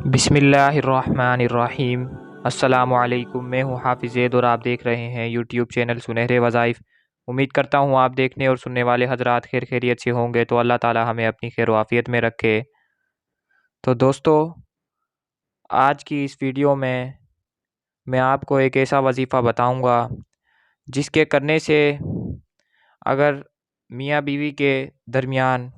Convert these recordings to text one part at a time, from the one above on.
बिस्मिल्लाहिर्रहमानिर्रहीम। अस्सलामु अलैकुम। मैं हूँ हाफिज़ ज़ैद और आप देख रहे हैं यूट्यूब चैनल सुनहरे वज़ाइफ। उम्मीद करता हूँ आप देखने और सुनने वाले हजरात खैर खैरियत से होंगे। तो अल्लाह ताला हमें अपनी खैर वाफ़ियत में रखे। तो दोस्तों, आज की इस वीडियो में मैं आपको एक ऐसा वजीफ़ा बताऊँगा जिसके करने से अगर मियाँ बीवी के दरमियान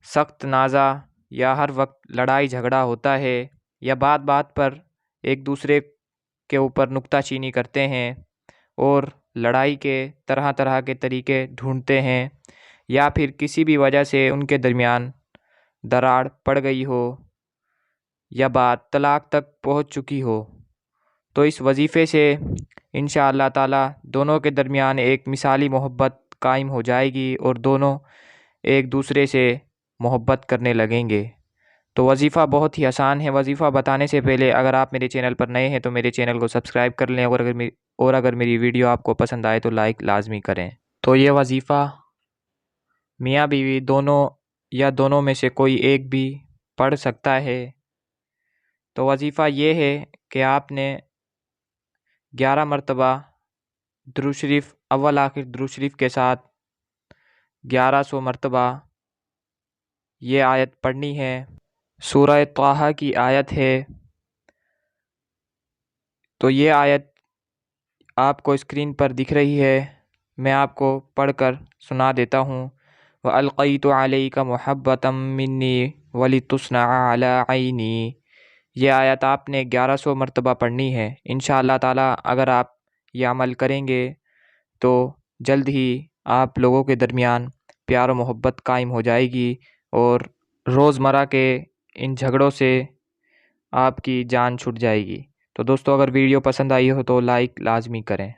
सख्त नाज़ा या हर वक्त लड़ाई झगड़ा होता है या बात बात पर एक दूसरे के ऊपर नुक्ताचीनी करते हैं और लड़ाई के तरह तरह के तरीके ढूंढते हैं या फिर किसी भी वजह से उनके दरमियान दरार पड़ गई हो या बात तलाक तक पहुंच चुकी हो, तो इस वजीफ़े से इंशाअल्लाह ताला दोनों के दरमियान एक मिसाली मोहब्बत कायम हो जाएगी और दोनों एक दूसरे से मोहब्बत करने लगेंगे। तो वजीफ़ा बहुत ही आसान है। वजीफ़ा बताने से पहले अगर आप मेरे चैनल पर नए हैं तो मेरे चैनल को सब्सक्राइब कर लें और अगर मेरी वीडियो आपको पसंद आए तो लाइक लाजमी करें। तो ये वजीफ़ा मियाँ बीवी दोनों या दोनों में से कोई एक भी पढ़ सकता है। तो वजीफ़ा ये है कि आपने 11 मरतबा दुरूद शरीफ अव्वल आखिर दुरूद शरीफ के साथ 1100 मरतबा ये आयत पढ़नी है। सूरह ताहा की आयत है। तो ये आयत आपको स्क्रीन पर दिख रही है, मैं आपको पढ़कर सुना देता हूँ। व अलक़ैतु अलैका मुहब्बतम मिन्नी वलितुस्ना अला ऐनी। ये आयत आपने 1100 मरतबा पढ़नी है। इंशाअल्लाह ताला अगर आप ये अमल करेंगे तो जल्द ही आप लोगों के दरमियान प्यार और मोहब्बत कायम हो जाएगी और रोज़मर्रा के इन झगड़ों से आपकी जान छूट जाएगी। तो दोस्तों, अगर वीडियो पसंद आई हो तो लाइक लाजमी करें।